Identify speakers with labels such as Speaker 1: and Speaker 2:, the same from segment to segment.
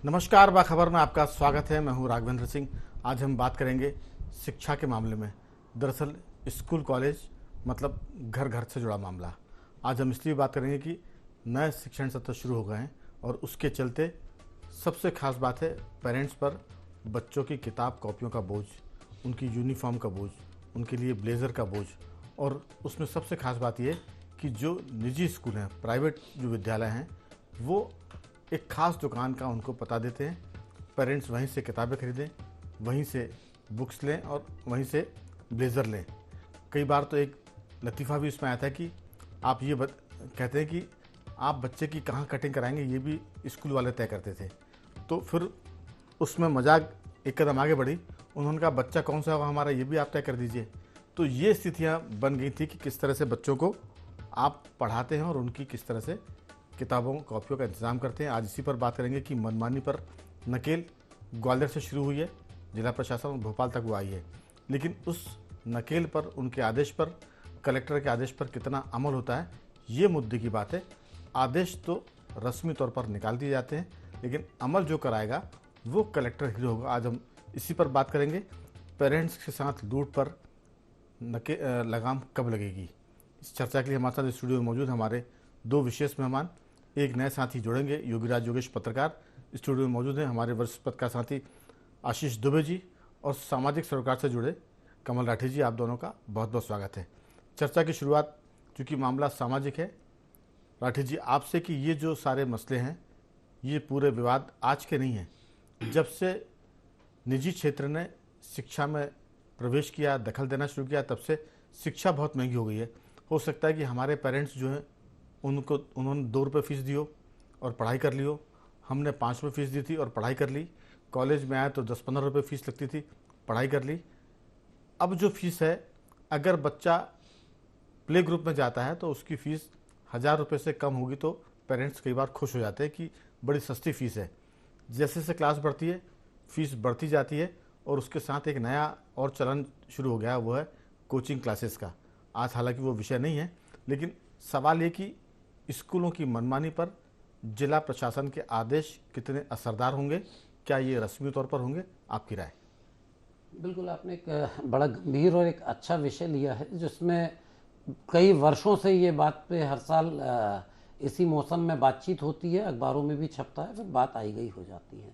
Speaker 1: नमस्कार, बाखबर में आपका स्वागत है। मैं हूं राघवेंद्र सिंह। आज हम बात करेंगे शिक्षा के मामले में। दरअसल स्कूल कॉलेज मतलब घर घर से जुड़ा मामला। आज हम इसलिए बात करेंगे कि नए शिक्षण सत्र शुरू हो गए हैं और उसके चलते सबसे खास बात है पेरेंट्स पर बच्चों की किताब कॉपियों का बोझ, उनकी यूनिफॉर्म का बोझ, उनके लिए ब्लेज़र का बोझ। और उसमें सबसे खास बात यह कि जो निजी स्कूल हैं, प्राइवेट जो विद्यालय हैं, वो एक ख़ास दुकान का उनको पता देते हैं। पेरेंट्स वहीं से किताबें खरीदें, वहीं से बुक्स लें और वहीं से ब्लेज़र लें। कई बार तो एक लतीफ़ा भी इसमें आता है कि आप ये कहते हैं कि आप बच्चे की कहाँ कटिंग कराएंगे, ये भी स्कूल वाले तय करते थे। तो फिर उसमें मजाक एक कदम आगे बढ़ी। उन्होंने कहा बच्चा कौन सा होगा हमारा, ये भी आप तय कर दीजिए। तो ये स्थितियाँ बन गई थी कि किस तरह से बच्चों को आप पढ़ाते हैं और उनकी किस तरह से किताबों कॉपियों का इंतज़ाम करते हैं। आज इसी पर बात करेंगे कि मनमानी पर नकेल ग्वालियर से शुरू हुई है, जिला प्रशासन भोपाल तक वो आई है, लेकिन उस नकेल पर, उनके आदेश पर, कलेक्टर के आदेश पर कितना अमल होता है, ये मुद्दे की बात है। आदेश तो रस्मी तौर पर निकाल दिए जाते हैं, लेकिन अमल जो कराएगा वो कलेक्टर ही होगा। आज हम इसी पर बात करेंगे। पेरेंट्स के साथ लूट पर लगाम कब लगेगी, इस चर्चा के लिए हमारे साथ स्टूडियो में मौजूद हमारे दो विशेष मेहमान। एक नए साथी जुड़ेंगे, योगीराज योगेश पत्रकार स्टूडियो में मौजूद हैं, हमारे वरिष्ठ पत्रकार साथी आशीष दुबे जी, और सामाजिक सरोकार से जुड़े कमल राठी जी। आप दोनों का बहुत बहुत स्वागत है। चर्चा की शुरुआत, चूँकि मामला सामाजिक है, राठी जी आपसे कि ये जो सारे मसले हैं, ये पूरे विवाद आज के नहीं हैं। जब से निजी क्षेत्र ने शिक्षा में प्रवेश किया, दखल देना शुरू किया, तब से शिक्षा बहुत महंगी हो गई है। हो सकता है कि हमारे पेरेंट्स जो हैं उन्होंने 2 रुपये फ़ीस दियो और पढ़ाई कर लियो। हमने 5 रुपये फ़ीस दी थी और पढ़ाई कर ली। कॉलेज में आए तो 10-15 रुपये फ़ीस लगती थी, पढ़ाई कर ली। अब जो फ़ीस है, अगर बच्चा प्ले ग्रुप में जाता है तो उसकी फ़ीस 1000 रुपये से कम होगी तो पेरेंट्स कई बार खुश हो जाते हैं कि बड़ी सस्ती फ़ीस है। जैसे जैसे क्लास बढ़ती है फ़ीस बढ़ती जाती है, और उसके साथ एक नया और चलन शुरू हो गया है, वो है कोचिंग क्लासेस का। आज हालांकि वो विषय नहीं है, लेकिन सवाल ये कि स्कूलों की मनमानी पर जिला प्रशासन के आदेश कितने असरदार होंगे, क्या ये रस्मी तौर पर होंगे, आपकी राय?
Speaker 2: बिल्कुल, आपने एक बड़ा गंभीर और एक अच्छा विषय लिया है, जिसमें कई वर्षों से ये बात पे हर साल इसी मौसम में बातचीत होती है, अखबारों में भी छपता है, फिर बात आई गई हो जाती है।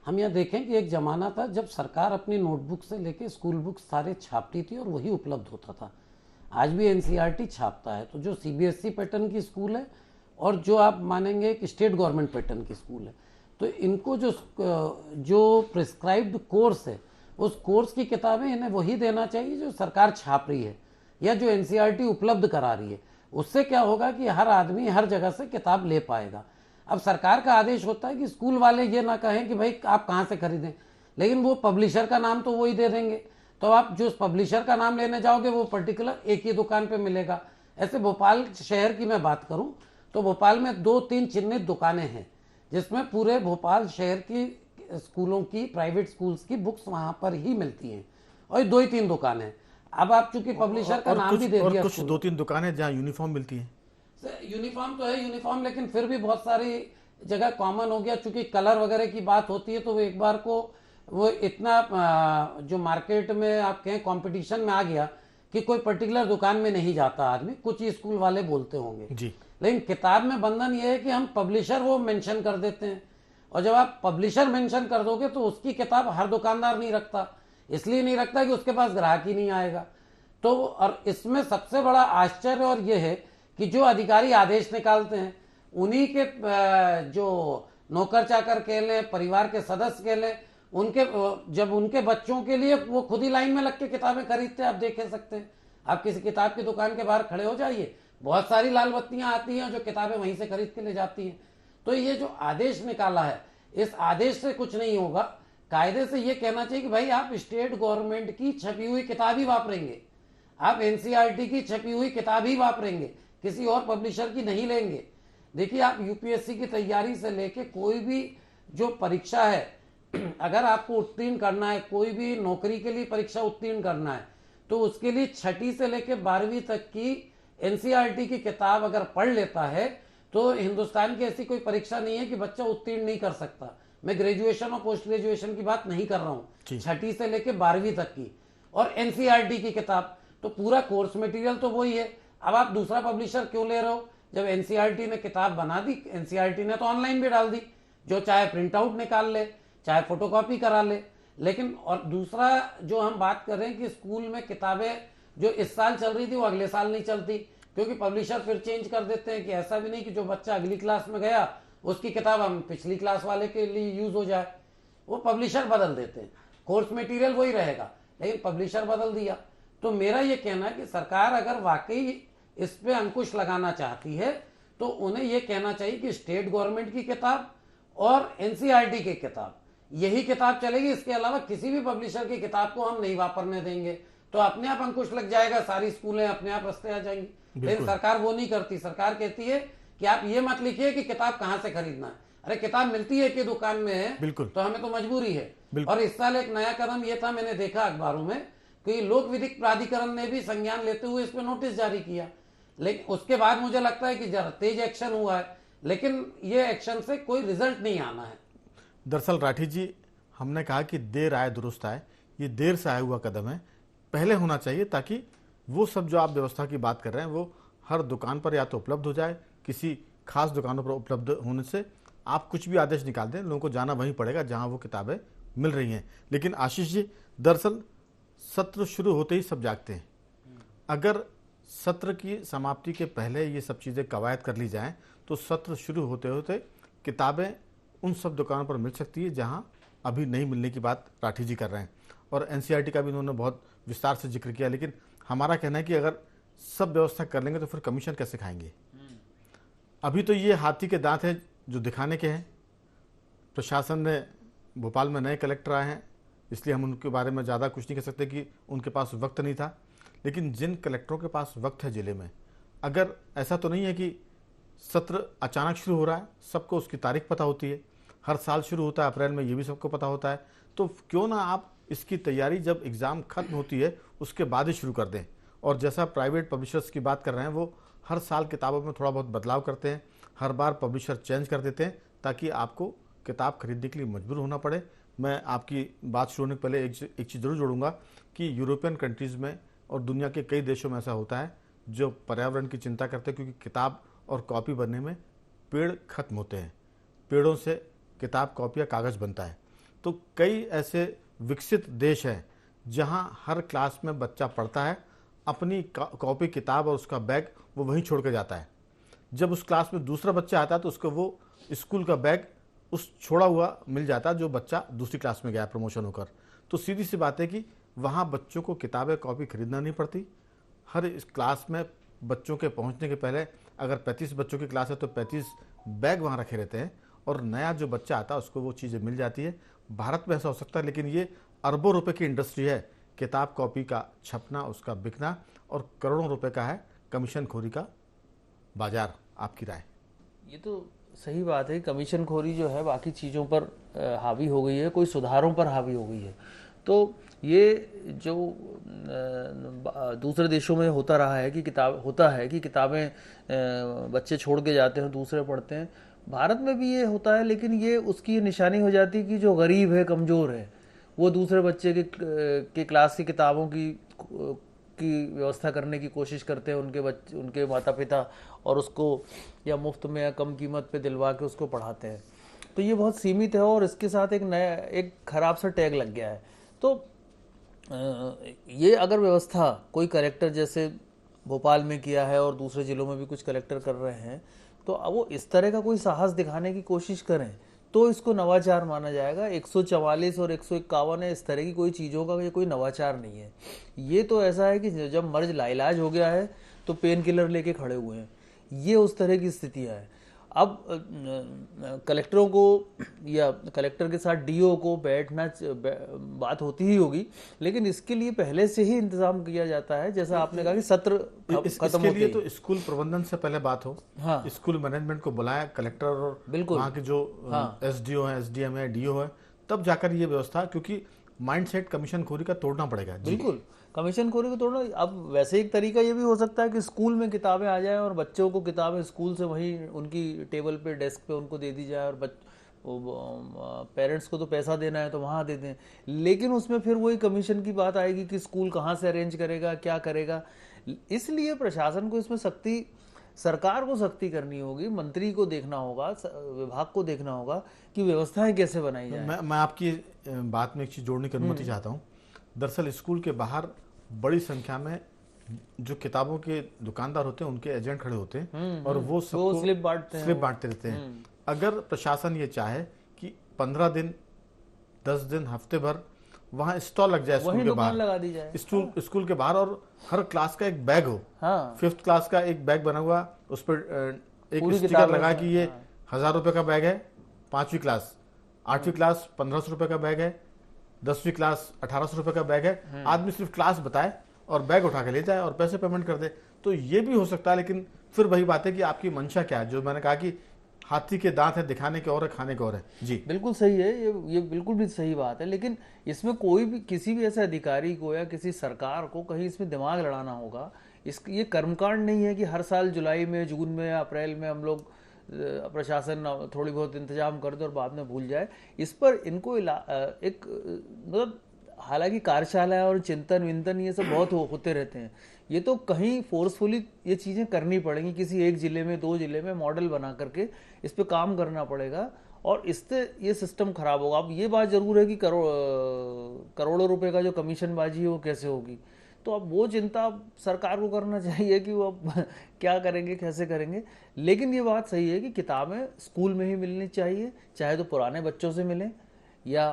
Speaker 2: हम यहाँ देखें कि एक ज़माना था जब सरकार अपनी नोटबुक से लेके स्कूल बुक सारे छापती थी और वही उपलब्ध होता था। आज भी एनसीईआरटी छापता है, तो जो सीबीएसई पैटर्न की स्कूल है और जो आप मानेंगे कि स्टेट गवर्नमेंट पैटर्न की स्कूल है, तो इनको जो प्रिस्क्राइब्ड कोर्स है, उस कोर्स की किताबें इन्हें वही देना चाहिए जो सरकार छाप रही है या जो एनसीईआरटी उपलब्ध करा रही है। उससे क्या होगा कि हर आदमी हर जगह से किताब ले पाएगा। अब सरकार का आदेश होता है कि स्कूल वाले ये ना कहें कि भाई आप कहाँ से खरीदें, लेकिन वो पब्लिशर का नाम तो वो ही दे देंगे। तो आप जो पब्लिशर का नाम लेने जाओगे वो पर्टिकुलर एक ही दुकान पे मिलेगा। ऐसे भोपाल शहर की मैं बात करूं तो भोपाल में 2-3 चिन्हित दुकानें हैं, जिसमें पूरे भोपाल शहर की स्कूलों की, प्राइवेट स्कूल्स की बुक्स वहां पर ही मिलती हैं, और 2 ही 3 दुकानें हैं। अब आप चूंकि पब्लिशर का नाम भी दे दिया,
Speaker 1: कुछ 2-3 दुकानें जहाँ यूनिफॉर्म मिलती हैं।
Speaker 2: यूनिफॉर्म तो है यूनिफॉर्म, लेकिन फिर भी बहुत सारी जगह कॉमन हो गया। चूंकि कलर वगैरह की बात होती है तो वो एक बार को वो इतना जो मार्केट में आप कहें कंपटीशन में आ गया कि कोई पर्टिकुलर दुकान में नहीं जाता आदमी। कुछ ही स्कूल वाले बोलते होंगे
Speaker 1: जी।
Speaker 2: लेकिन किताब में बंधन ये है कि हम पब्लिशर वो मेंशन कर देते हैं, और जब आप पब्लिशर मेंशन कर दोगे तो उसकी किताब हर दुकानदार नहीं रखता। इसलिए नहीं रखता कि उसके पास ग्राहक ही नहीं आएगा। तो और इसमें सबसे बड़ा आश्चर्य और ये है कि जो अधिकारी आदेश निकालते हैं, उन्हीं के जो नौकर चाकर कह लें, परिवार के सदस्य कह लें, उनके जब उनके बच्चों के लिए वो खुद ही लाइन में लग के किताबें खरीदते हैं। आप देख सकते हैं, आप किसी किताब की दुकान के बाहर खड़े हो जाइए, बहुत सारी लाल बत्तियां आती हैं जो किताबें वहीं से खरीद के ले जाती हैं। तो ये जो आदेश निकाला है, इस आदेश से कुछ नहीं होगा। कायदे से ये कहना चाहिए कि भाई आप स्टेट गवर्नमेंट की छपी हुई किताब ही वापरेंगे, आप एनसीईआरटी की छपी हुई किताब ही वापरेंगे, किसी और पब्लिशर की नहीं लेंगे। देखिए, आप यूपीएससी की तैयारी से लेके कोई भी जो परीक्षा है, अगर आपको उत्तीर्ण करना है, कोई भी नौकरी के लिए परीक्षा उत्तीर्ण करना है, तो उसके लिए 6ठी से लेकर 12वीं तक की एनसीईआरटी की किताब अगर पढ़ लेता है तो हिंदुस्तान की ऐसी कोई परीक्षा नहीं है कि बच्चा उत्तीर्ण नहीं कर सकता। मैं ग्रेजुएशन और पोस्ट ग्रेजुएशन की बात नहीं कर रहा हूँ,
Speaker 1: जी।
Speaker 2: 6ठी से लेके 12वीं तक की, और एनसीईआरटी की किताब, तो पूरा कोर्स मटेरियल तो वही है। अब आप दूसरा पब्लिशर क्यों ले रहे हो? जब एनसीईआरटी ने किताब बना दी, एनसीईआरटी ने तो ऑनलाइन भी डाल दी, जो चाहे प्रिंट आउट निकाल ले, चाहे फोटोकॉपी करा ले। लेकिन और दूसरा जो हम बात कर रहे हैं कि स्कूल में किताबें जो इस साल चल रही थी वो अगले साल नहीं चलती, क्योंकि पब्लिशर फिर चेंज कर देते हैं कि ऐसा भी नहीं कि जो बच्चा अगली क्लास में गया उसकी किताब हम पिछली क्लास वाले के लिए यूज हो जाए, वो पब्लिशर बदल देते हैं। कोर्स मटेरियल वही रहेगा लेकिन पब्लिशर बदल दिया। तो मेरा ये कहना है कि सरकार अगर वाकई इस पे अंकुश लगाना चाहती है तो उन्हें यह कहना चाहिए कि स्टेट गवर्नमेंट की किताब और एनसीईआरटी की किताब, यही किताब चलेगी, इसके अलावा किसी भी पब्लिशर की किताब को हम नहीं वापरने देंगे। तो अपने आप अंकुश लग जाएगा, सारी स्कूलें अपने आप रास्ते आ जाएंगी। लेकिन सरकार वो नहीं करती। सरकार कहती है कि आप ये मत लिखिए कि किताब कहां से खरीदना है। अरे किताब मिलती है कि दुकान में है,
Speaker 1: बिल्कुल।
Speaker 2: तो हमें तो मजबूरी है। और इस साल एक नया कदम ये था, मैंने देखा अखबारों में कि लोक विधिक प्राधिकरण ने भी संज्ञान लेते हुए इस पर नोटिस जारी किया। लेकिन उसके बाद मुझे लगता है कि जरा तेज एक्शन हुआ है, लेकिन ये एक्शन से कोई रिजल्ट नहीं आना है।
Speaker 1: दरअसल राठी जी, हमने कहा कि देर आए दुरुस्त आए, ये देर से आया हुआ कदम है, पहले होना चाहिए ताकि वो सब जो आप व्यवस्था की बात कर रहे हैं वो हर दुकान पर या तो उपलब्ध हो जाए, किसी खास दुकानों पर उपलब्ध होने से आप कुछ भी आदेश निकाल दें, लोगों को जाना वहीं पड़ेगा जहां वो किताबें मिल रही हैं। लेकिन आशीष जी, दरअसल सत्र शुरू होते ही सब जागते हैं। अगर सत्र की समाप्ति के पहले ये सब चीज़ें कवायद कर ली जाएं तो सत्र शुरू होते होते किताबें उन सब दुकानों पर मिल सकती है जहां अभी नहीं मिलने की बात राठी जी कर रहे हैं। और एनसीईआरटी का भी उन्होंने बहुत विस्तार से जिक्र किया। लेकिन हमारा कहना है कि अगर सब व्यवस्था कर लेंगे तो फिर कमीशन कैसे खाएंगे? अभी तो ये हाथी के दांत हैं जो दिखाने के हैं। प्रशासन ने, भोपाल में नए कलेक्टर आए हैं, इसलिए हम उनके बारे में ज़्यादा कुछ नहीं कह सकते कि उनके पास वक्त नहीं था। लेकिन जिन कलेक्टरों के पास वक्त है जिले में, अगर ऐसा तो नहीं है कि सत्र अचानक शुरू हो रहा है, सबको उसकी तारीख पता होती है, हर साल शुरू होता है अप्रैल में, ये भी सबको पता होता है, तो क्यों ना आप इसकी तैयारी जब एग्ज़ाम खत्म होती है उसके बाद ही शुरू कर दें। और जैसा प्राइवेट पब्लिशर्स की बात कर रहे हैं, वो हर साल किताबों में थोड़ा बहुत बदलाव करते हैं, हर बार पब्लिशर चेंज कर देते हैं ताकि आपको किताब खरीदने के लिए मजबूर होना पड़े। मैं आपकी बात शुरू होने के पहले एक चीज़ ज़रूर जोड़ूंगा कि यूरोपियन कंट्रीज़ में और दुनिया के कई देशों में ऐसा होता है जो पर्यावरण की चिंता करते हैं, क्योंकि किताब और कॉपी बनने में पेड़ खत्म होते हैं, पेड़ों से किताब, कॉपी या कागज़ बनता है। तो कई ऐसे विकसित देश हैं जहां हर क्लास में बच्चा पढ़ता है, अपनी कॉपी, किताब और उसका बैग वो वहीं छोड़ के जाता है। जब उस क्लास में दूसरा बच्चा आता है तो उसको वो स्कूल का बैग उस छोड़ा हुआ मिल जाता है जो बच्चा दूसरी क्लास में गया प्रमोशन होकर। तो सीधी सी बात है कि वहाँ बच्चों को किताबें, कॉपी खरीदना नहीं पड़ती। हर इस क्लास में बच्चों के पहुँचने के पहले अगर 35 बच्चों की क्लास है तो 35 बैग वहाँ रखे रहते हैं और नया जो बच्चा आता है उसको वो चीज़ें मिल जाती है। भारत में ऐसा हो सकता है, लेकिन ये अरबों रुपए की इंडस्ट्री है, किताब कॉपी का छपना, उसका बिकना, और करोड़ों रुपए का है कमीशन खोरी का बाजार। आपकी राय?
Speaker 3: ये तो सही बात है, कमीशन खोरी जो है बाकी चीज़ों पर हावी हो गई है, कोई सुधारों पर हावी हो गई है। तो ये जो दूसरे देशों में होता रहा है कि किताबें बच्चे छोड़ के जाते हैं, दूसरे पढ़ते हैं, भारत में भी ये होता है। लेकिन ये उसकी निशानी हो जाती है कि जो गरीब है, कमज़ोर है, वो दूसरे बच्चे के क्लास की किताबों की व्यवस्था करने की कोशिश करते हैं उनके माता पिता, और उसको या मुफ्त में या कम कीमत पे दिलवा के उसको पढ़ाते हैं। तो ये बहुत सीमित है और इसके साथ एक खराब सा टैग लग गया है। तो ये अगर व्यवस्था कोई कलेक्टर जैसे भोपाल में किया है और दूसरे जिलों में भी कुछ कलेक्टर कर रहे हैं, तो अब वो इस तरह का कोई साहस दिखाने की कोशिश करें तो इसको नवाचार माना जाएगा। 144 और 151 है, इस तरह की कोई चीज़ों का ये कोई नवाचार नहीं है। ये तो ऐसा है कि जब मर्ज लाइलाज हो गया है तो पेन किलर लेके खड़े हुए हैं, ये उस तरह की स्थितियाँ है। अब कलेक्टरों को या कलेक्टर के साथ डीओ को बैठना बात होती ही होगी, लेकिन इसके लिए पहले से ही इंतजाम किया जाता है। जैसा आपने कहा कि सत्र खत्म
Speaker 1: इसके लिए तो स्कूल प्रबंधन से पहले बात हो।
Speaker 3: हाँ,
Speaker 1: स्कूल मैनेजमेंट को बुलाया, कलेक्टर और
Speaker 3: बिल्कुल
Speaker 1: वहाँ के जो एसडीओ है, एसडीएम है, डीओ है, तब जाकर ये व्यवस्था, क्योंकि माइंडसेट कमीशन खोरी का तोड़ना पड़ेगा।
Speaker 3: बिल्कुल, कमीशन खोरी को तोड़ना। अब वैसे एक तरीका ये भी हो सकता है कि स्कूल में किताबें आ जाएं और बच्चों को किताबें स्कूल से वहीं उनकी टेबल पे, डेस्क पे उनको दे दी जाए और पेरेंट्स को तो पैसा देना है तो वहाँ दे दें, लेकिन उसमें फिर वही कमीशन की बात आएगी कि स्कूल कहाँ से अरेंज करेगा, क्या करेगा। इसलिए प्रशासन को इसमें सख्ती, सरकार को सख्ती करनी होगी, मंत्री को देखना होगा, विभाग को देखना होगा कि व्यवस्थाएं कैसे बनाई जाए।
Speaker 1: मैं आपकी बात में एक चीज़ जोड़ने की अनुमति चाहता हूँ। दरअसल स्कूल के बाहर बड़ी संख्या में जो किताबों के दुकानदार होते हैं उनके एजेंट खड़े होते हैं और वो सबको
Speaker 3: स्लिप बांटते
Speaker 1: रहते हैं। अगर प्रशासन ये चाहे कि 15 दिन 10 दिन हफ्ते भर वहाँ स्टॉल लग जाए स्कूल के बाहर,
Speaker 3: लगा दी जाए
Speaker 1: स्कूल के बाहर, और हर क्लास का एक बैग हो, 5th क्लास का एक बैग बना हुआ, उस पर एक स्टिकर लगा कि ये 1000 रुपए का बैग है 5वीं क्लास, 8वीं क्लास 1500 रुपए का बैग है, 10वीं क्लास 1800 रुपए का बैग है। आदमी सिर्फ क्लास बताए और बैग उठा के ले जाए और पैसे पेमेंट कर दे, तो ये भी हो सकता है। लेकिन फिर वही बात है कि आपकी मंशा क्या है, जो मैंने कहा कि हाथी के दांत है, दिखाने के और है, खाने के और है। जी
Speaker 3: बिल्कुल सही है, ये बिल्कुल भी सही बात है। लेकिन इसमें कोई भी किसी भी ऐसे अधिकारी को या किसी सरकार को कहीं इसमें दिमाग लड़ाना होगा। ये कर्मकांड नहीं है कि हर साल जुलाई में, जून में या अप्रैल में हम लोग प्रशासन थोड़ी बहुत इंतजाम कर दे और बाद में भूल जाए। इस पर इनको एक मतलब, हालांकि कार्यशाला और चिंतन विंतन ये सब बहुत होते रहते हैं, ये तो कहीं फोर्सफुली ये चीज़ें करनी पड़ेंगी। किसी एक ज़िले में, 2 ज़िले में मॉडल बना करके इस पे काम करना पड़ेगा और इससे ये सिस्टम खराब होगा। अब ये बात ज़रूर है कि करोड़ों रुपए का जो कमीशनबाजी है वो कैसे होगी, तो अब वो चिंता सरकार को करना चाहिए कि वो अब क्या करेंगे, कैसे करेंगे। लेकिन ये बात सही है कि किताबें स्कूल में ही मिलनी चाहिए, चाहे तो पुराने बच्चों से मिलें या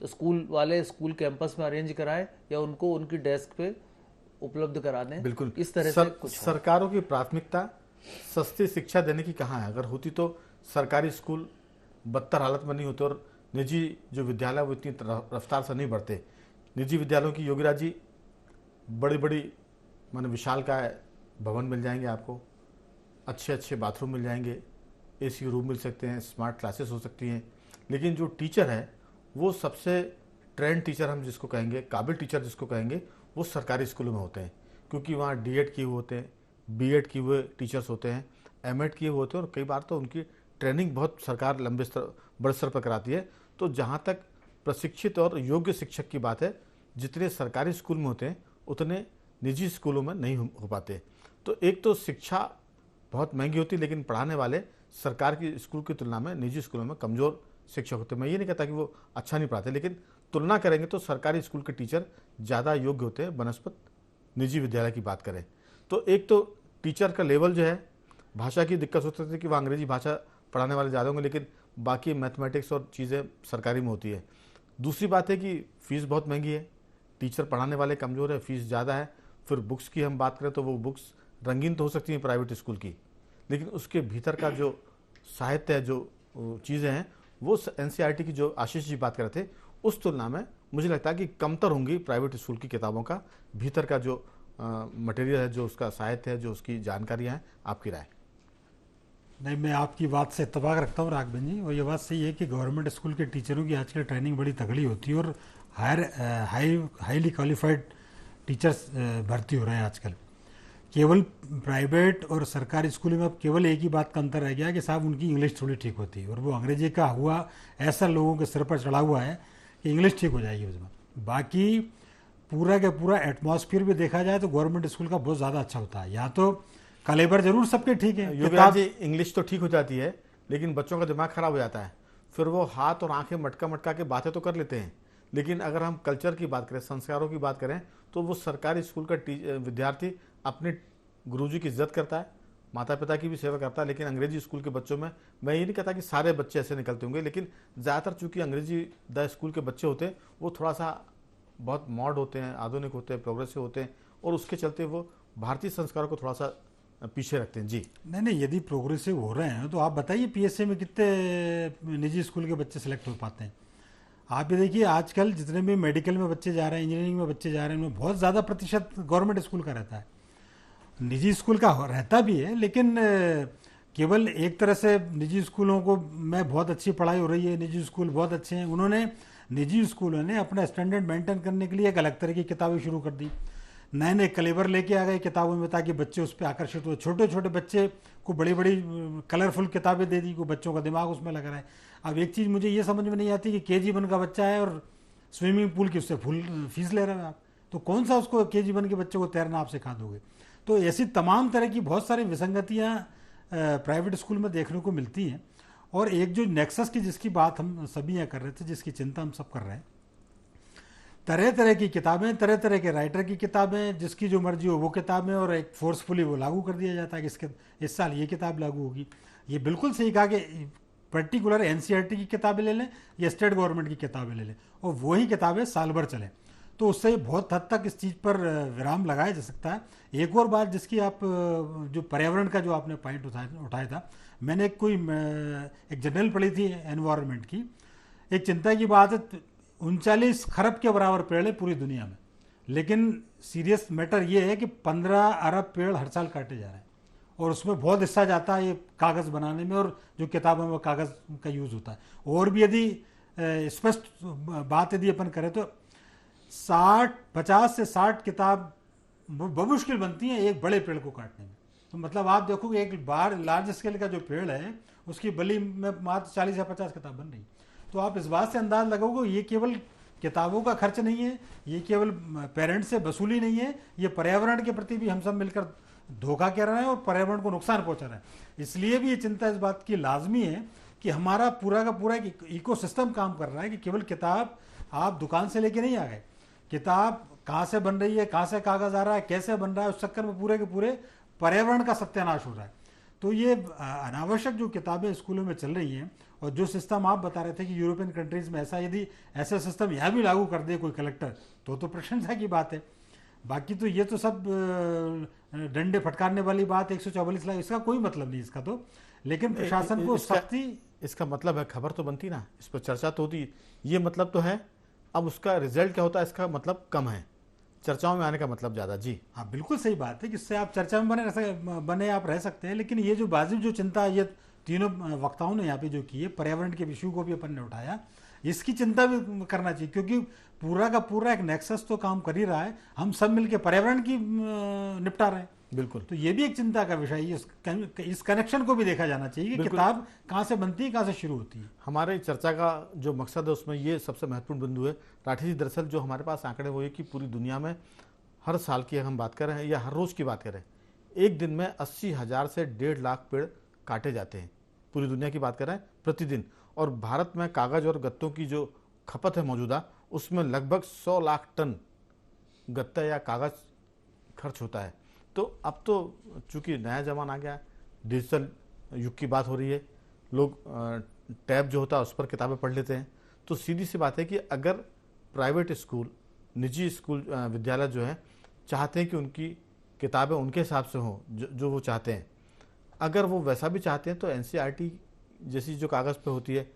Speaker 3: स्कूल वाले स्कूल कैंपस में अरेंज कराएं या उनको उनकी डेस्क पे उपलब्ध करा दें।
Speaker 1: बिल्कुल
Speaker 3: इस तरह से कुछ
Speaker 1: सरकारों की प्राथमिकता सस्ती शिक्षा देने की कहाँ है? अगर होती तो सरकारी स्कूल बदतर हालत में नहीं होते और निजी जो विद्यालय वो इतनी रफ्तार से नहीं बढ़ते। निजी विद्यालयों की योगीराज जी बड़ी बड़ी माने विशाल का भवन मिल जाएंगे आपको, अच्छे अच्छे बाथरूम मिल जाएंगे, एसी रूम मिल सकते हैं, स्मार्ट क्लासेस हो सकती हैं। लेकिन जो टीचर है वो सबसे ट्रेंड टीचर हम जिसको कहेंगे, काबिल टीचर जिसको कहेंगे, वो सरकारी स्कूलों में होते हैं, क्योंकि वहाँ डीएड किए हुए होते हैं, बीएड किए हुए टीचर्स होते हैं, एमएड किए हुए होते हैं और कई बार तो उनकी ट्रेनिंग बहुत सरकार लंबे स्तर बड़े स्तर पर कराती है। तो जहाँ तक प्रशिक्षित और योग्य शिक्षक की बात है, जितने सरकारी स्कूल में होते हैं उतने निजी स्कूलों में नहीं हो पाते। तो एक तो शिक्षा बहुत महंगी होती है, लेकिन पढ़ाने वाले सरकार की स्कूल की तुलना में निजी स्कूलों में कमज़ोर शिक्षक होते हैं। मैं ये नहीं कहता कि वो अच्छा नहीं पढ़ाते, लेकिन तुलना करेंगे तो सरकारी स्कूल के टीचर ज़्यादा योग्य होते हैं बनस्पत निजी विद्यालय की बात करें। तो एक तो टीचर का लेवल जो है, भाषा की दिक्कत हो सकती है कि वह अंग्रेजी भाषा पढ़ाने वाले ज़्यादा होंगे, लेकिन बाकी मैथमेटिक्स और चीज़ें सरकारी में होती है। दूसरी बात है कि फ़ीस बहुत महंगी है, टीचर पढ़ाने वाले कमज़ोर है, फीस ज़्यादा है। फिर बुक्स की हम बात करें तो वो बुक्स रंगीन तो हो सकती हैं प्राइवेट स्कूल की, लेकिन उसके भीतर का जो साहित्य है, जो चीज़ें हैं, वो एनसीईआरटी की जो आशीष जी बात कर रहे थे उस तुलना में मुझे लगता है कि कमतर होंगी प्राइवेट स्कूल की किताबों का भीतर का जो मटेरियल है, जो उसका साहित्य है, जो उसकी जानकारियाँ हैं। आपकी राय?
Speaker 4: नहीं, मैं आपकी बात से इत्तेफाक रखता हूँ राघवन जी, और ये बात सही है कि गवर्नमेंट स्कूल के टीचरों की आजकल ट्रेनिंग बड़ी तगड़ी होती है और हाईली क्वालिफाइड टीचर्स भर्ती हो रहे हैं आजकल। केवल प्राइवेट और सरकारी स्कूलों में अब केवल एक ही बात का अंतर रह गया कि साहब उनकी इंग्लिश थोड़ी ठीक होती है, और वो अंग्रेजी का हुआ ऐसा लोगों के सिर पर चढ़ा हुआ है कि इंग्लिश ठीक हो जाएगी उसमें। बाकी पूरा का पूरा एटमॉस्फेयर भी देखा जाए तो गवर्नमेंट स्कूल का बहुत ज़्यादा अच्छा होता है। यहाँ तो कलेबर जरूर सबके ठीक है,
Speaker 1: योगराज जी इंग्लिश तो ठीक हो जाती है, लेकिन बच्चों का दिमाग खराब हो जाता है। फिर वो हाथ और आंखें मटका मटका के बातें तो कर लेते हैं, लेकिन अगर हम कल्चर की बात करें, संस्कारों की बात करें, तो वो सरकारी स्कूल का विद्यार्थी अपने गुरुजी की इज्जत करता है, माता पिता की भी सेवा करता है। लेकिन अंग्रेजी स्कूल के बच्चों में, मैं ये नहीं कहता कि सारे बच्चे ऐसे निकलते होंगे, लेकिन ज़्यादातर चूँकि अंग्रेजी द स्कूल के बच्चे होते हैं वो थोड़ा सा बहुत मॉड होते हैं, आधुनिक होते हैं, प्रोग्रेसिव होते हैं, और उसके चलते वो भारतीय संस्कारों को थोड़ा सा पीछे रखते हैं। जी
Speaker 4: नहीं, यदि प्रोग्रेसिव हो रहे हैं तो आप बताइए पीएसए में कितने निजी स्कूल के बच्चे सेलेक्ट हो पाते हैं? आप ये देखिए आजकल जितने भी मेडिकल में बच्चे जा रहे हैं, इंजीनियरिंग में बच्चे जा रहे हैं, उनमें बहुत ज़्यादा प्रतिशत गवर्नमेंट स्कूल का रहता है। निजी स्कूल का रहता भी है, लेकिन केवल एक तरह से निजी स्कूलों को में बहुत अच्छी पढ़ाई हो रही है, निजी स्कूल बहुत अच्छे हैं। उन्होंने निजी स्कूलों ने अपना स्टैंडर्ड मेंटेन करने के लिए एक अलग तरह की किताबें शुरू कर दी, नए नए कलेवर लेके आ गए किताबों में, ताकि बच्चे उस पर आकर्षित हो। छोटे छोटे बच्चे को बड़ी बड़ी कलरफुल किताबें दे दी, को बच्चों का दिमाग उसमें लग रहा है। अब एक चीज़ मुझे ये समझ में नहीं आती कि KG1 का बच्चा है और स्विमिंग पूल की उससे फुल फीस ले रहे हो आप, तो कौन सा उसको KG1 के बच्चे को तैरना आप सिखा दोगे। तो ऐसी तमाम तरह की बहुत सारी विसंगतियाँ प्राइवेट स्कूल में देखने को मिलती हैं। और एक जो नेक्सस की जिसकी बात हम सभी यहाँ कर रहे थे, जिसकी चिंता हम सब कर रहे हैं, तरह तरह की किताबें, तरह तरह के राइटर की किताबें, जिसकी जो मर्जी हो वो किताबें, और एक फोर्सफुली वो लागू कर दिया जाता है कि इस साल ये किताब लागू होगी। ये बिल्कुल सही कहा कि पर्टिकुलर NCERT की किताबें ले लें या स्टेट गवर्नमेंट की किताबें ले लें और वही किताबें साल भर चलें, तो उससे बहुत हद तक इस चीज़ पर विराम लगाया जा सकता है। एक और बात जिसकी आप जो पर्यावरण का जो आपने पॉइंट उठाया था, मैंने एक जर्नल पढ़ी थी एनवायरनमेंट की। एक चिंता की बात है, 39 खरब के बराबर पेड़ है पूरी दुनिया में, लेकिन सीरियस मैटर ये है कि 15 अरब पेड़ हर साल काटे जा रहे हैं और उसमें बहुत हिस्सा जाता है ये कागज़ बनाने में और जो किताबों में कागज़ का यूज़ होता है। और भी यदि स्पष्ट बात यदि अपन करें तो 50 से 60 किताब बमुश्किल बनती हैं एक बड़े पेड़ को काटने में। तो मतलब आप देखोगे एक बार लार्ज स्केल का जो पेड़ है उसकी बली में मात्र 40 या 50 किताब बन रही। तो आप इस बात से अंदाज लगाओगे ये केवल किताबों का खर्च नहीं है, ये केवल पेरेंट्स से वसूली नहीं है, ये पर्यावरण के प्रति भी हम सब मिलकर धोखा कर रहे हैं और पर्यावरण को नुकसान पहुंचा रहे हैं। इसलिए भी ये चिंता इस बात की लाजमी है कि हमारा पूरा का पूरा एक इकोसिस्टम काम कर रहा है कि केवल किताब आप दुकान से लेके नहीं आ गए, किताब कहाँ से बन रही है, कहाँ से कागज़ आ रहा है, कैसे बन रहा है, उस चक्कर में पूरे के पूरे पर्यावरण का सत्यानाश हो रहा है। तो ये अनावश्यक जो किताबें स्कूलों में चल रही हैं और जो सिस्टम आप बता रहे थे कि यूरोपियन कंट्रीज़ में ऐसा यदि ऐसा सिस्टम यहाँ भी लागू कर दे कोई कलेक्टर तो प्रशंसा की बात है। बाकी तो ये तो सब डंडे फटकारने वाली बात, 144 लाख, इसका कोई मतलब नहीं इसका तो। लेकिन प्रशासन को सख्ती,
Speaker 1: इसका मतलब है खबर तो बनती ना, इस पर चर्चा तो होती, ये मतलब तो है। अब उसका रिजल्ट क्या होता है इसका मतलब कम है, चर्चाओं में आने का मतलब ज़्यादा। जी
Speaker 4: हाँ, बिल्कुल सही बात है कि इससे आप चर्चा में बने आप रह सकते हैं। लेकिन ये जो वाजिब जो चिंता ये तीनों वक्ताओं ने यहाँ पे जो की है, पर्यावरण के विषय को भी अपन ने उठाया, इसकी चिंता भी करना चाहिए क्योंकि पूरा का पूरा एक नेक्सस तो काम कर ही रहा है, हम सब मिलकर पर्यावरण की निपटा रहे हैं।
Speaker 1: बिल्कुल, तो
Speaker 4: ये भी एक चिंता का विषय है। इस कनेक्शन को भी देखा जाना चाहिए कि किताब कहाँ से बनती है, कहाँ से शुरू होती है।
Speaker 1: हमारे चर्चा का जो मकसद है उसमें ये सबसे महत्वपूर्ण बिंदु है राठी जी। दरअसल जो हमारे पास आंकड़े वो ये कि पूरी दुनिया में हर साल की हम बात कर रहे हैं या हर रोज़ की बात करें, एक दिन में 80,000 से 1.5 लाख पेड़ काटे जाते हैं। पूरी दुनिया की बात कर रहे हैं प्रतिदिन। और भारत में कागज़ और गत्तों की जो खपत है मौजूदा, उसमें लगभग 100 लाख टन गत्ता या कागज़ खर्च होता है। तो अब तो चूंकि नया ज़माना आ गया, डिजिटल युग की बात हो रही है, लोग टैब जो होता है उस पर किताबें पढ़ लेते हैं। तो सीधी सी बात है कि अगर प्राइवेट स्कूल, निजी स्कूल, विद्यालय जो है चाहते हैं कि उनकी किताबें उनके हिसाब से हों जो वो चाहते हैं, अगर वो वैसा भी चाहते हैं तो NCERT जैसी जो कागज़ पे होती है,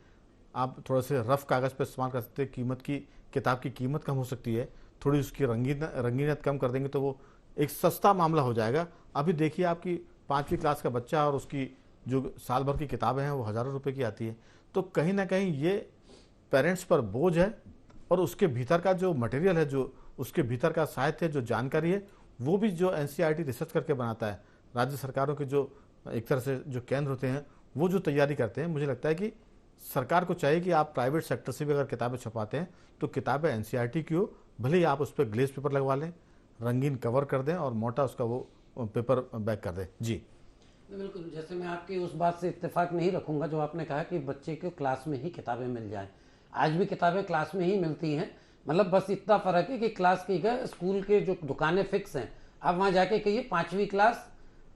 Speaker 1: आप थोड़ा से रफ़ कागज़ पे इस्तेमाल कर सकते हैं। कीमत की किताब की कीमत कम हो सकती है, थोड़ी उसकी रंगीनियत कम कर देंगे तो वो एक सस्ता मामला हो जाएगा। अभी देखिए आपकी 5वीं क्लास का बच्चा और उसकी जो साल भर की किताबें हैं वो हज़ारों रुपए की आती है। तो कहीं ना कहीं ये पेरेंट्स पर बोझ है और उसके भीतर का जो मटेरियल है, जो उसके भीतर का साहित्य, जो जानकारी है, वो भी जो NCERT रिसर्च करके बनाता है, राज्य सरकारों के जो एक तरह से जो केंद्र होते हैं वो जो तैयारी करते हैं, मुझे लगता है कि सरकार को चाहिए कि आप प्राइवेट सेक्टर से भी अगर किताबें छपाते हैं तो किताबें NCERT की हो, भले ही आप उस पर ग्लेज पेपर लगवा लें, रंगीन कवर कर दें और मोटा उसका वो पेपर बैक कर दें। जी
Speaker 2: बिल्कुल, जैसे मैं आपकी उस बात से इत्तेफाक नहीं रखूंगा जो आपने कहा कि बच्चे को क्लास में ही किताबें मिल जाएं। आज भी किताबें क्लास में ही मिलती हैं, मतलब बस इतना फ़र्क है कि क्लास की जगह स्कूल के जो दुकानें फिक्स हैं, आप वहाँ जाके कहिए 5वीं क्लास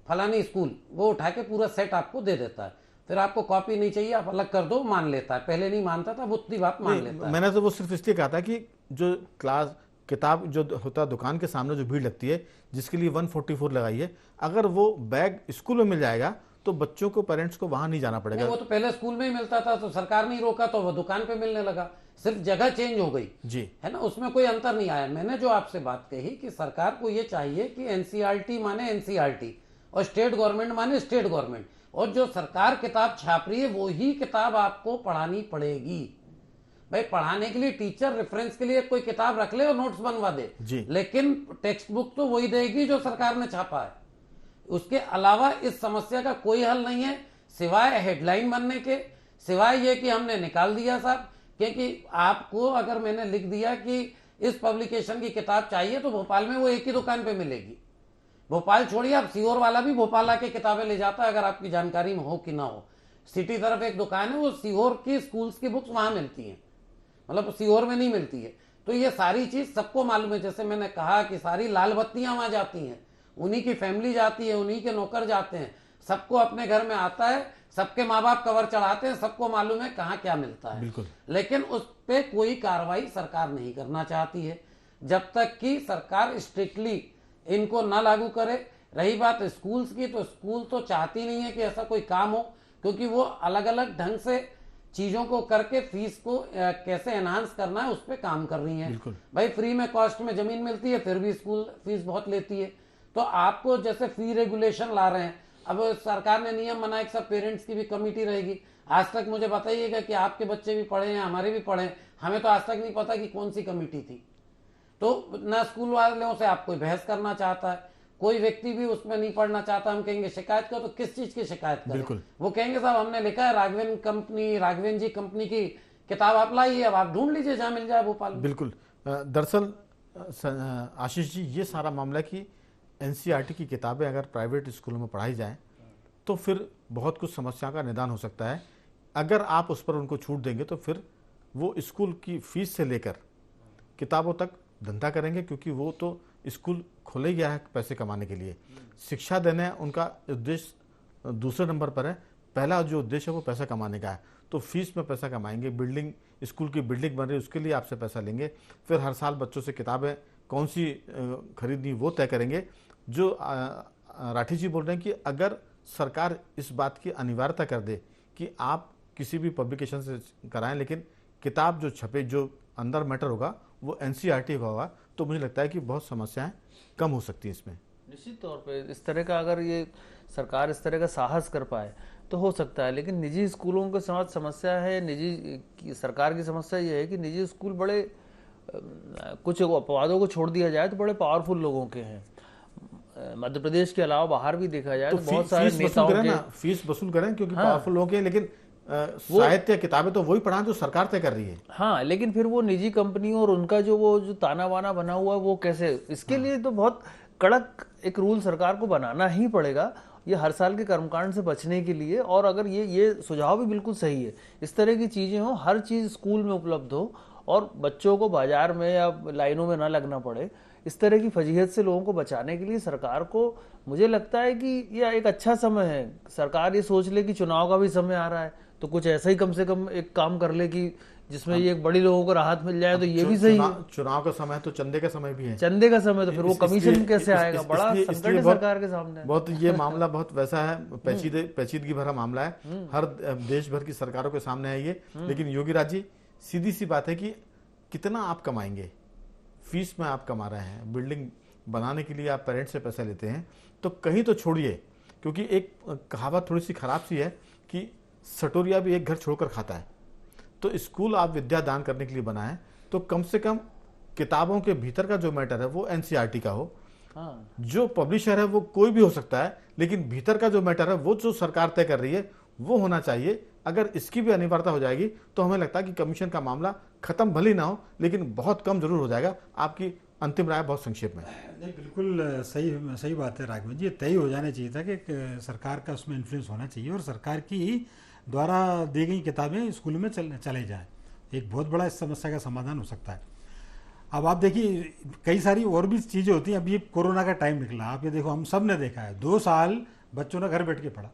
Speaker 2: फलानी स्कूल, वो उठा के पूरा सेट आपको दे देता है। फिर आपको कॉपी नहीं चाहिए, आप अलग कर दो, मान लेता है। पहले नहीं मानता था, वो उतनी बात मान लेता है।
Speaker 1: मैंने तो वो सिर्फ इसलिए कहा था कि जो क्लास किताब जो होता है दुकान के सामने जो भीड़ लगती है, जिसके लिए 144 लगाई है, अगर वो बैग स्कूल में मिल जाएगा तो बच्चों को, पेरेंट्स को वहां नहीं जाना पड़ेगा।
Speaker 2: वो तो पहले स्कूल में ही मिलता था, तो सरकार ने ही रोका तो वो दुकान पे मिलने लगा, सिर्फ जगह चेंज हो गई
Speaker 1: जी,
Speaker 2: है ना, उसमें कोई अंतर नहीं आया। मैंने जो आपसे बात कही कि सरकार को ये चाहिए कि NCERT माने NCERT और स्टेट गवर्नमेंट माने स्टेट गवर्नमेंट, और जो सरकार किताब छाप रही है वो ही किताब आपको पढ़ानी पड़ेगी। भाई पढ़ाने के लिए टीचर रेफरेंस के लिए कोई किताब रख ले और नोट्स बनवा दे
Speaker 1: जी,
Speaker 2: लेकिन टेक्स्ट बुक तो वही देगी जो सरकार ने छापा है। उसके अलावा इस समस्या का कोई हल नहीं है सिवाय हेडलाइन बनने के, सिवाय ये कि हमने निकाल दिया साहब, क्योंकि आपको अगर मैंने लिख दिया कि इस पब्लिकेशन की किताब चाहिए तो भोपाल में वो एक ही दुकान पे मिलेगी। भोपाल छोड़िए, आप सीहोर वाला भी भोपाल आके किताबें ले जाता है, अगर आपकी जानकारी में हो कि ना हो। सिटी तरफ एक दुकान है, वो सीहोर की स्कूल्स की बुक्स वहां मिलती हैं, मतलब सीहोर में नहीं मिलती है। तो ये सारी चीज सबको मालूम है। जैसे मैंने कहा कि सारी लाल बत्तियां वहां जाती हैं, उन्हीं की फैमिली जाती है, उन्हीं के नौकर जाते हैं, सबको अपने घर में आता है, सबके माँ बाप कवर चढ़ाते हैं, सबको मालूम है कहाँ क्या मिलता है।
Speaker 1: बिल्कुल।
Speaker 2: लेकिन उस पर कोई कार्रवाई सरकार नहीं करना चाहती है, जब तक कि सरकार स्ट्रिक्टली इनको ना लागू करे। रही बात स्कूल्स की, तो स्कूल तो चाहती नहीं है कि ऐसा कोई काम हो, क्योंकि वो अलग अलग ढंग से चीजों को करके फीस को कैसे एनहांस करना है उस पर काम कर रही हैं। भाई फ्री में कॉस्ट में जमीन मिलती है, फिर भी स्कूल फीस बहुत लेती है। तो आपको जैसे फी रेगुलेशन ला रहे हैं, अब सरकार ने नियम बनाया कि सब पेरेंट्स की भी कमेटी रहेगी। आज तक मुझे बताइएगा कि आपके बच्चे भी पढ़े हैं, हमारे भी पढ़े हैं, हमें तो आज तक नहीं पता कि कौन सी कमेटी थी। तो ना स्कूल वालों से आप कोई बहस करना चाहता है, कोई व्यक्ति भी उसमें नहीं पढ़ना चाहता। हम कहेंगे शिकायत करो, तो किस चीज की शिकायत करें? वो कहेंगे साहब हमने लिखा है राघवेन जी कंपनी की किताब आप लाइए, अब आप ढूंढ लीजिए जहां मिल जाए भोपाल में।
Speaker 1: बिल्कुल। दरअसल आशीष जी, ये सारा मामला कि एनसीईआरटी की किताबें अगर प्राइवेट स्कूलों में पढ़ाई जाएं तो फिर बहुत कुछ समस्या का निदान हो सकता है। अगर आप उस पर उनको छूट देंगे तो फिर वो स्कूल की फीस से लेकर किताबों तक धंधा करेंगे, क्योंकि वो तो स्कूल खोले गया है पैसे कमाने के लिए। शिक्षा देने उनका उद्देश्य दूसरे नंबर पर है, पहला जो उद्देश्य है वो पैसा कमाने का है। तो फीस में पैसा कमाएंगे, बिल्डिंग, स्कूल की बिल्डिंग बन रही है उसके लिए आपसे पैसा लेंगे, फिर हर साल बच्चों से किताबें कौन सी खरीदनी वो तय करेंगे। जो राठी जी बोल रहे हैं कि अगर सरकार इस बात की अनिवार्यता कर दे कि आप किसी भी पब्लिकेशन से कराएं, लेकिन किताब जो छपे, जो अंदर मैटर होगा वो एनसीईआरटी का होगा, तो मुझे लगता है कि बहुत समस्याएं कम हो सकती हैं इसमें।
Speaker 3: निश्चित तौर पे इस तरह का अगर ये सरकार इस तरह का साहस कर पाए तो हो सकता है। लेकिन निजी स्कूलों के साथ समस्या है, सरकार की समस्या ये है कि निजी स्कूल बड़े कुछ अपवादों को छोड़ दिया जाए तो बड़े पावरफुल लोगों के हैं। मध्य प्रदेश के अलावा बाहर भी देखा जाए तो बहुत सारे नेताओं के
Speaker 1: फीस वसूल करें, क्योंकि पावरफुल लोग हैं, लेकिन साहित्य किताबें तो वही पढ़ा जो सरकार तय कर रही है।
Speaker 3: हाँ, लेकिन फिर वो निजी कंपनियों और उनका जो ताना बाना बना हुआ है वो कैसे, इसके लिए तो बहुत कड़क एक रूल सरकार को बनाना ही पड़ेगा, ये हर साल के कर्मकांड से बचने के लिए। और अगर ये सुझाव भी बिल्कुल सही है, इस तरह की चीजें हो, हर चीज स्कूल में उपलब्ध हो और बच्चों को बाजार में या लाइनों में ना लगना पड़े, इस तरह की फजीहत से लोगों को बचाने के लिए सरकार को, मुझे लगता है कि यह एक अच्छा समय है। सरकार ये सोच ले कि चुनाव का भी समय आ रहा है, तो कुछ ऐसा ही कम से कम एक काम कर ले कि जिसमें ये बड़ी लोगों को राहत मिल जाए, तो ये भी सही है।
Speaker 1: चुनाव का समय तो चंदे का समय भी है,
Speaker 3: चंदे का समय, तो फिर वो कमीशन कैसे आएगा? बड़ा संकट है सरकार के सामने।
Speaker 1: बहुत ये मामला बहुत वैसा है, पेचीदगी भरा मामला है, हर देश भर की सरकारों के सामने है ये। लेकिन योगी राज जी, सीधी सी बात है कि कितना आप कमाएंगे? फीस में आप कमा रहे हैं, बिल्डिंग बनाने के लिए आप पेरेंट्स से पैसा लेते हैं, तो कहीं तो छोड़िए, क्योंकि एक कहावत थोड़ी सी खराब सी है कि सटोरिया भी एक घर छोड़कर खाता है। तो स्कूल आप विद्या दान करने के लिए बनाएं, तो कम से कम किताबों के भीतर का जो मैटर है वो एनसीईआरटी का हो।
Speaker 3: हाँ।
Speaker 1: जो पब्लिशर है वो कोई भी हो सकता है, लेकिन भीतर का जो मैटर है वो जो सरकार तय कर रही है वो होना चाहिए। अगर इसकी भी अनिवार्यता हो जाएगी तो हमें लगता है कि कमीशन का मामला खत्म भले ना हो, लेकिन बहुत कम जरूर हो जाएगा। आपकी अंतिम राय बहुत संक्षेप में।
Speaker 4: नहीं, बिल्कुल सही बात है राघवन जी। ये तय हो जाना चाहिए था कि सरकार का उसमें इन्फ्लुएंस होना चाहिए और सरकार की द्वारा दी गई किताबें स्कूल में चले जाएं। एक बहुत बड़ा इस समस्या का समाधान हो सकता है। अब आप देखिए, कई सारी और भी चीज़ें होती हैं। अब ये कोरोना का टाइम निकला, आप ये देखो, हम सब ने देखा है 2 साल बच्चों ने घर बैठ के पढ़ा,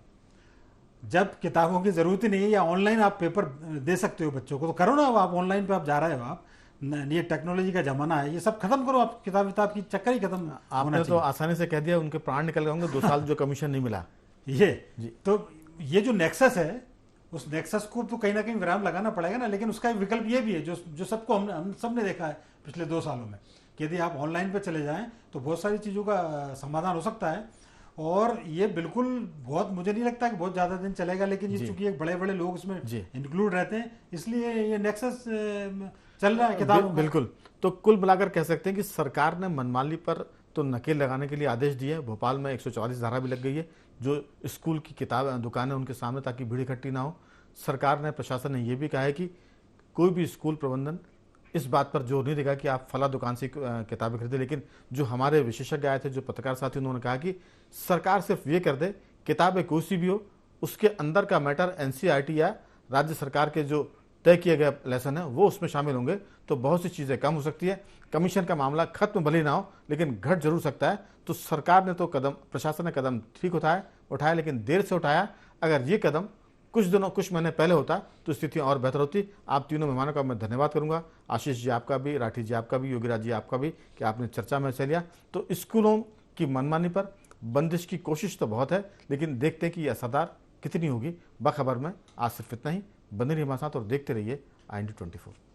Speaker 4: जब किताबों की ज़रूरत ही नहीं है, या ऑनलाइन आप पेपर दे सकते हो बच्चों को, तो करो ना। आप ऑनलाइन पे आप जा रहे हो, आप ये टेक्नोलॉजी का जमाना है, ये सब खत्म करो। आप किताब की चक्कर ही खत्म।
Speaker 1: आपने तो आसानी से कह दिया, उनके प्राण निकल गए होंगे 2 साल जो कमीशन नहीं मिला।
Speaker 4: ये तो ये जो नेक्सस है, उस नेक्सस को तो कहीं ना कहीं विराम लगाना पड़ेगा ना। लेकिन उसका एक विकल्प ये भी है जो सबको हम सब ने देखा है पिछले 2 सालों में, कि यदि आप ऑनलाइन पे चले जाएं तो बहुत सारी चीज़ों का समाधान हो सकता है। और ये बिल्कुल बहुत, मुझे नहीं लगता कि बहुत ज़्यादा दिन चलेगा, लेकिन ये चूंकि एक बड़े बड़े लोग इसमें इंक्लूड रहते हैं, इसलिए ये नेक्सस चल रहा है किताब।
Speaker 1: बिल्कुल। तो कुल मिलाकर कह सकते हैं कि सरकार ने मनमानी पर तो नकेल लगाने के लिए आदेश दिए। भोपाल में 144 धारा भी लग गई है, जो स्कूल की किताब दुकानें उनके सामने, ताकि भीड़ इकट्ठी ना हो। सरकार ने, प्रशासन ने यह भी कहा है कि कोई भी स्कूल प्रबंधन इस बात पर जोर नहीं देगा कि आप फला दुकान से किताबें खरीदें। लेकिन जो हमारे विशेषज्ञ आए थे, जो पत्रकार साथी, उन्होंने कहा कि सरकार सिर्फ ये कर दे, किताबें कोई सी भी हो, उसके अंदर का मैटर एनसीईआरटी या राज्य सरकार के जो तय किए गए लेसन है वो उसमें शामिल होंगे तो बहुत सी चीज़ें कम हो सकती है। कमीशन का मामला खत्म भले ना हो लेकिन घट जरूर सकता है। तो सरकार ने तो कदम, प्रशासन ने कदम ठीक उठाया लेकिन देर से उठाया। अगर ये कदम कुछ महीने पहले होता तो स्थिति और बेहतर होती। आप तीनों मेहमानों का मैं धन्यवाद करूंगा, आशीष जी आपका भी, राठी जी आपका भी, योगीराज जी आपका भी, कि आपने चर्चा में हिस्सा लिया। तो स्कूलों की मनमानी पर बंदिश की कोशिश तो बहुत है लेकिन देखते हैं कि ये असरदार कितनी होगी। बखबर में आज सिर्फ इतना ही। बने रहिए हमारे साथ और देखते रहिए IND24।